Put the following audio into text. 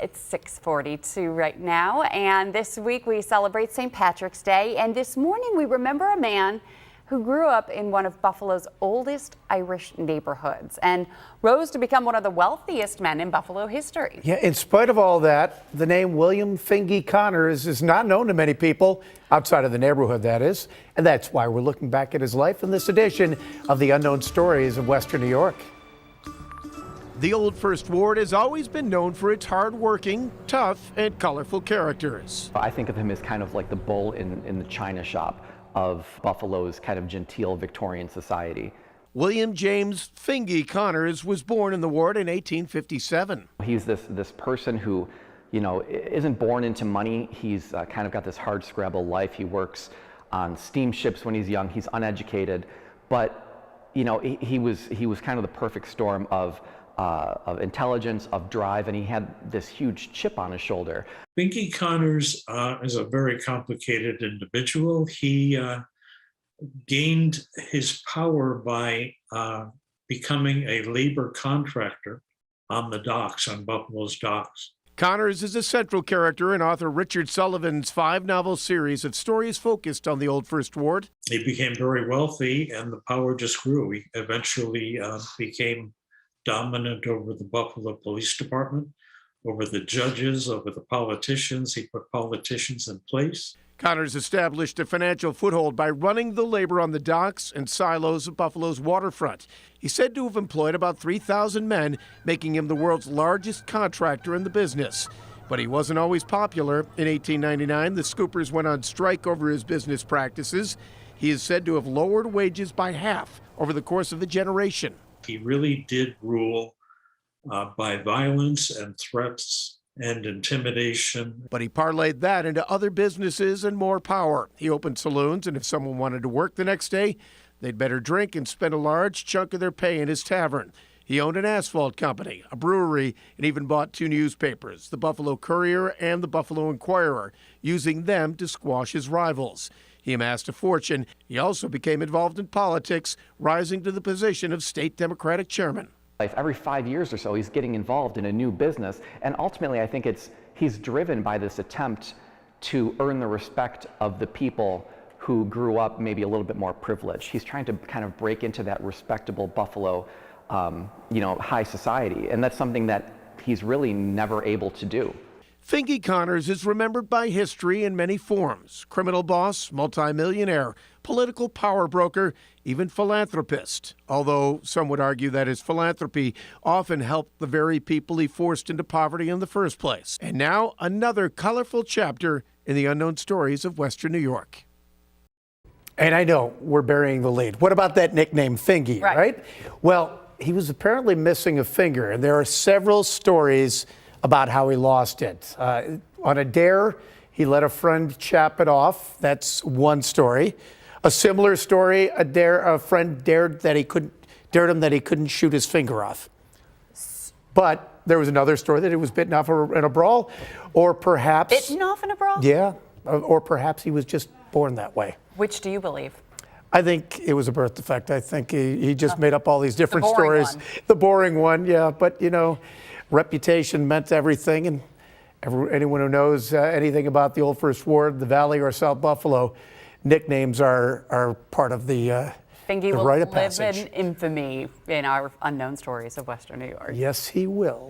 It's 6:42 right now, and this week we celebrate St. Patrick's Day, and this morning we remember a man who grew up in one of Buffalo's oldest Irish neighborhoods and rose to become one of the wealthiest men in Buffalo history. Yeah, in spite of all that, the name William Fingy Conners is not known to many people, outside of the neighborhood, that is. And that's why we're looking back at his life in this edition of the Unknown Stories of Western New York. The Old First Ward has always been known for its hard-working, tough, and colorful characters. I think of him as kind of like the bull in the china shop of Buffalo's kind of genteel Victorian society. William James Fingy Conners was born in the ward in 1857. He's this person who, you know, isn't born into money. He's kind of got this hard-scrabble life. He works on steamships when he's young. He's uneducated, but you know, he was kind of the perfect storm of intelligence, of drive, and he had this huge chip on his shoulder. Fingy Conners is a very complicated individual. He gained his power by becoming a labor contractor on the docks, on Buffalo's docks. Conners is a central character in author Richard Sullivan's 5-novel series of stories focused on the Old First Ward. He became very wealthy, and the power just grew. He eventually became dominant over the Buffalo Police Department, over the judges, over the politicians. He put politicians in place. Conners established a financial foothold by running the labor on the docks and silos of Buffalo's waterfront. He's said to have employed about 3,000 men, making him the world's largest contractor in the business. But he wasn't always popular. In 1899, the scoopers went on strike over his business practices. He is said to have lowered wages by half over the course of a generation. He really did rule by violence and threats and intimidation. But he parlayed that into other businesses and more power. He opened saloons, and if someone wanted to work the next day, they'd better drink and spend a large chunk of their pay in his tavern. He owned an asphalt company, a brewery, and even bought 2 newspapers, the Buffalo Courier and the Buffalo Inquirer, using them to squash his rivals. He amassed a fortune. He also became involved in politics, rising to the position of state Democratic chairman. Every 5 years or so, he's getting involved in a new business, and ultimately I think he's driven by this attempt to earn the respect of the people who grew up maybe a little bit more privileged. He's trying to kind of break into that respectable Buffalo, high society, and that's something that he's really never able to do. Fingy Conners is remembered by history in many forms: criminal boss, multimillionaire, political power broker, even philanthropist. Although some would argue that his philanthropy often helped the very people he forced into poverty in the first place. And now another colorful chapter in the Unknown Stories of Western New York. And I know we're burying the lead. What about that nickname Fingy, right? Well, he was apparently missing a finger, and there are several stories about how he lost it. On a dare, he let a friend chop it off. That's one story. A similar story, a friend dared him that he couldn't shoot his finger off. But there was another story that he was bitten off in a brawl, or perhaps... Bitten off in a brawl? Yeah, or perhaps he was just born that way. Which do you believe? I think it was a birth defect. I think he just made up all these different stories. One. The boring one, yeah. But, you know, reputation meant everything, and anyone who knows anything about the Old First Ward, the Valley, or South Buffalo, nicknames are part of the Fingy rite of passage. Live in infamy in our Unknown Stories of Western New York. Yes, he will.